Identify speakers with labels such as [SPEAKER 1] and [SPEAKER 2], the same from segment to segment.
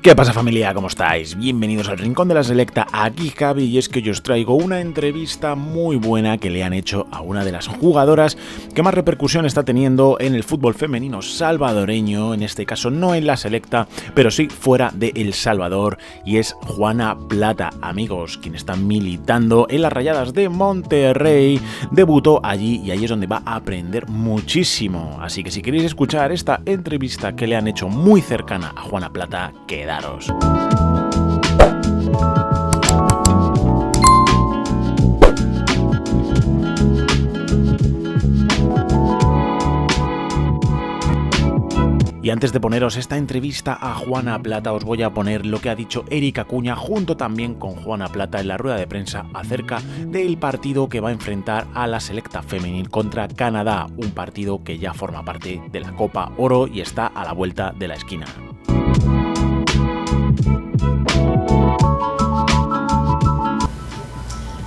[SPEAKER 1] ¿Qué pasa, familia? ¿Cómo estáis? Bienvenidos al Rincón de la Selecta, aquí Javi, y es que yo os traigo una entrevista muy buena que le han hecho a una de las jugadoras que más repercusión está teniendo en el fútbol femenino salvadoreño, en este caso no en la Selecta, pero sí fuera de El Salvador, y es Juana Plata, amigos, quien está militando en las Rayadas de Monterrey, debutó allí y ahí es donde va a aprender muchísimo, así que si queréis escuchar esta entrevista que le han hecho muy cercana a Juana Plata, quedaros. Y antes de poneros esta entrevista a Juana Plata, os voy a poner lo que ha dicho Eric Acuña junto también con Juana Plata en la rueda de prensa acerca del partido que va a enfrentar a la Selecta FEMENIL contra Canadá, un partido que ya forma parte de la Copa Oro y está a la vuelta de la esquina.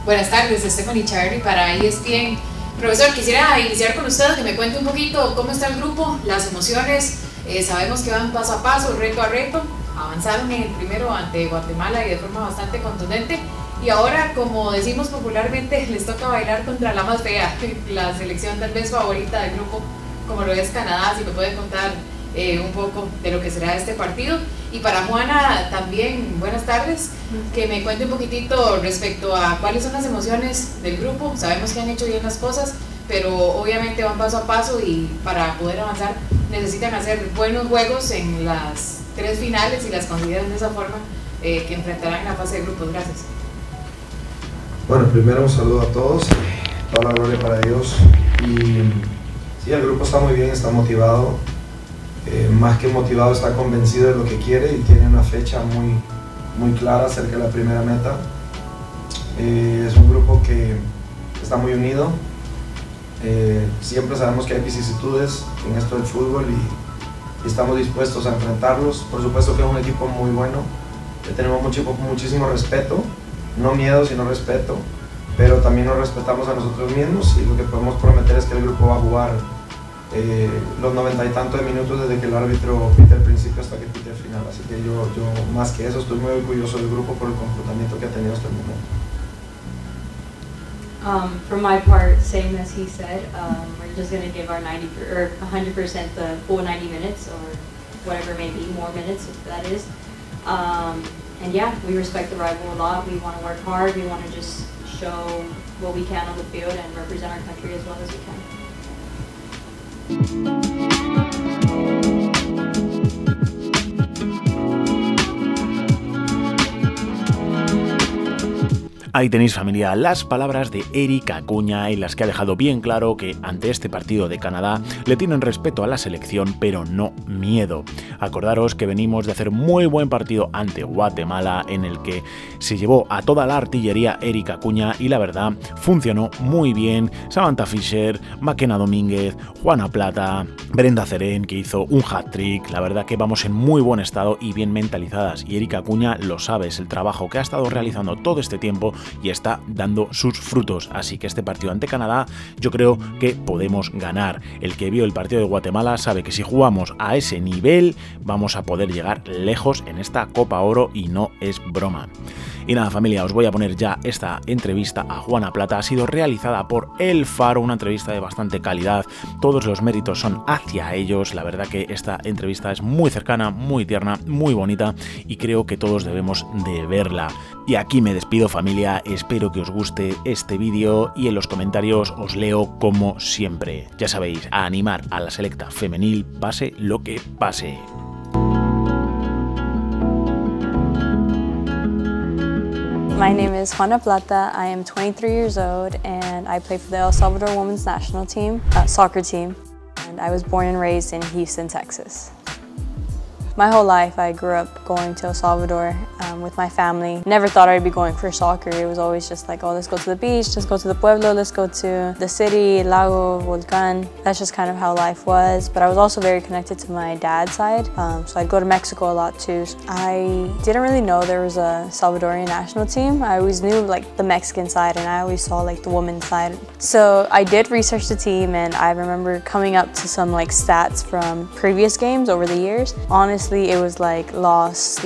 [SPEAKER 2] Buenas tardes, Stephanie Charlie para ESPN. Profesor, quisiera iniciar con usted, que me cuente un poquito cómo está el grupo, las emociones. Sabemos que van paso a paso, reto a reto. Avanzaron en el primero ante Guatemala y de forma bastante contundente. Y ahora, como decimos popularmente, les toca bailar contra la más fea, la selección tal vez favorita del grupo, como lo es Canadá. Si me pueden contar un poco de lo que será este partido. Y para Juana también, buenas tardes, que me cuente un poquitito respecto a cuáles son las emociones del grupo. Sabemos que han hecho bien las cosas, pero obviamente van paso a paso y para poder avanzar necesitan hacer buenos juegos en las 3 finales y las consideran de esa forma que enfrentarán en la fase de grupos. Gracias.
[SPEAKER 3] Bueno, primero un saludo a todos, toda la gloria para Dios. Y sí, el grupo está muy bien, está motivado. Más que motivado, está convencido de lo que quiere y tiene una fecha muy clara acerca de la primera meta. Es un grupo que está muy unido. Siempre sabemos que hay vicisitudes en esto del fútbol y estamos dispuestos a enfrentarlos. Por supuesto que es un equipo muy bueno, le tenemos muchísimo respeto, no miedo sino respeto, pero también nos respetamos a nosotros mismos y lo que podemos prometer es que el grupo va a jugar los 90 y tantos de minutos desde que el árbitro pite el principio hasta que pite el final, así que yo más que eso estoy muy orgulloso del grupo por el comportamiento que ha tenido hasta el momento.
[SPEAKER 4] For my part, same as he said, we're just going to give our 90 or 100% the full 90 minutes or whatever, maybe more minutes if that is. And yeah, we respect the rival a lot. We want to work hard. We want to just show what we can on the field and represent our country as well as we can.
[SPEAKER 1] Ahí tenéis, familia, las palabras de Eric Acuña, en las que ha dejado bien claro que ante este partido de Canadá le tienen respeto a la selección, pero no miedo. Acordaros que venimos de hacer muy buen partido ante Guatemala, en el que se llevó a toda la artillería Eric Acuña y la verdad funcionó muy bien. Samantha Fisher, Maquena Domínguez, Juana Plata, Brenda Cerén, que hizo un hat-trick. La verdad que vamos en muy buen estado y bien mentalizadas, y Eric Acuña lo sabe, es el trabajo que ha estado realizando todo este tiempo y está dando sus frutos, así que este partido ante Canadá yo creo que podemos ganar. El que vio el partido de Guatemala sabe que si jugamos a ese nivel vamos a poder llegar lejos en esta Copa Oro y no es broma. Y nada, familia, os voy a poner ya esta entrevista a Juana Plata. Ha sido realizada por el Faro, una entrevista de bastante calidad, todos los méritos son hacia ellos. La verdad que esta entrevista es muy cercana, muy tierna, muy bonita y creo que todos debemos de verla. Y aquí me despido, familia, espero que os guste este vídeo y en los comentarios os leo como siempre. Ya sabéis, a animar a la Selecta femenil pase lo que pase.
[SPEAKER 5] My name is Juana Plata. I am 23 years old and I play for the El Salvador women's national team, soccer team. And I was born and raised in Houston, Texas. My whole life I grew up going to El Salvador with my family. Never thought I'd be going for soccer. It was always just like, oh, let's go to the beach, let's go to the pueblo, let's go to the city, lago, volcan. That's just kind of how life was. But I was also very connected to my dad's side. So I'd go to Mexico a lot too. I didn't really know there was a Salvadorian national team. I always knew like the Mexican side and I always saw like the women's side. So I did research the team and I remember coming up to some like stats from previous games over the years. Honestly, honestly, it was like loss.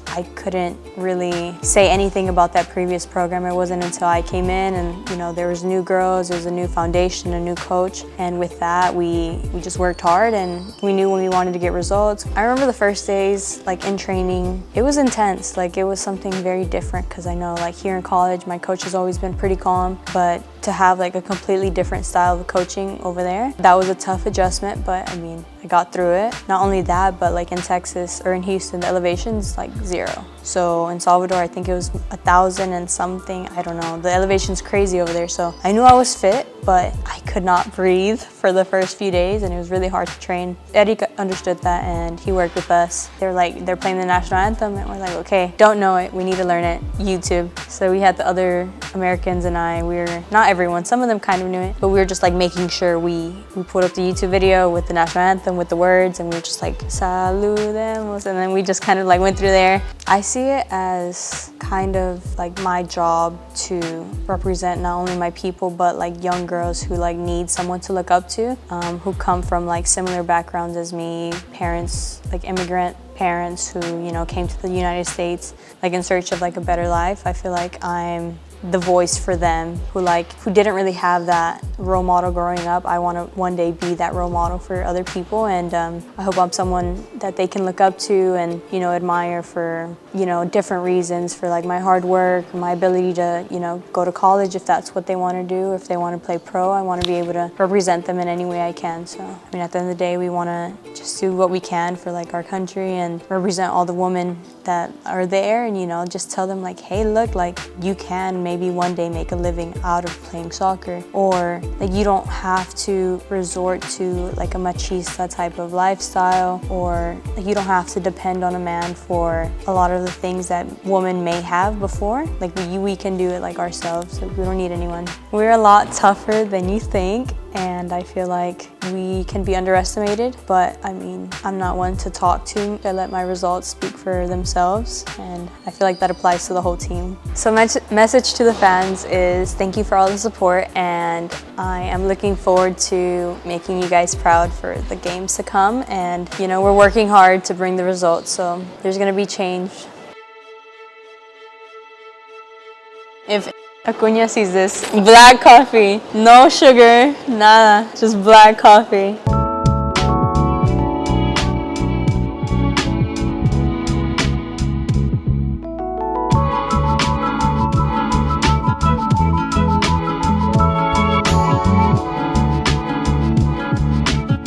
[SPEAKER 5] I couldn't really say anything about that previous program. It wasn't until I came in and, you know, there was new girls, there was a new foundation, a new coach. And with that, we just worked hard and we knew when we wanted to get results. I remember the first days, like in training, it was intense. Like it was something very different because I know like here in college, my coach has always been pretty calm, but to have like a completely different style of coaching over there, that was a tough adjustment, but I mean, I got through it. Not only that, but like in Texas or in Houston, the elevation's like 0. So in Salvador, I think it was 1,000 and something, I don't know. The elevation's crazy over there. So I knew I was fit, but I could not breathe for the first few days and it was really hard to train. Eric understood that and he worked with us. They're playing the national anthem and we're like, okay, don't know it, we need to learn it, YouTube. So we had the other Americans and I, not everyone, some of them kind of knew it, but we were just like making sure we put up the YouTube video with the national anthem, with the words, and we were just like, saludemos, and then we just kind of like went through there. I see it as kind of like my job to represent not only my people, but like young girls who like need someone to look up to, who come from like similar backgrounds as me, parents, like immigrant parents who, you know, came to the United States like in search of like a better life. I feel like I'm the voice for them who didn't really have that role model growing up. I want to one day be that role model for other people, and I hope I'm someone that they can look up to and, you know, admire for, you know, different reasons, for like my hard work, my ability to, you know, go to college if that's what they want to do. If they want to play pro, I want to be able to represent them in any way I can. So I mean, at the end of the day, we want to just do what we can for like our country and represent all the women that are there, and, you know, just tell them like, hey, look, like you can maybe one day make a living out of playing soccer, or like you don't have to resort to like a machista type of lifestyle, or like you don't have to depend on a man for a lot of the things that women may have before. Like we can do it like ourselves. Like, we don't need anyone. We're a lot tougher than you think, and I feel like we can be underestimated, but I mean, I'm not one to talk to. I let my results speak for themselves, and I feel like that applies to the whole team. So my message to the fans is thank you for all the support, and I am looking forward to making you guys proud for the games to come, and, you know, we're working hard to bring the results, so there's gonna be change. If Acuña sees this, black coffee, no sugar, nada, just black coffee.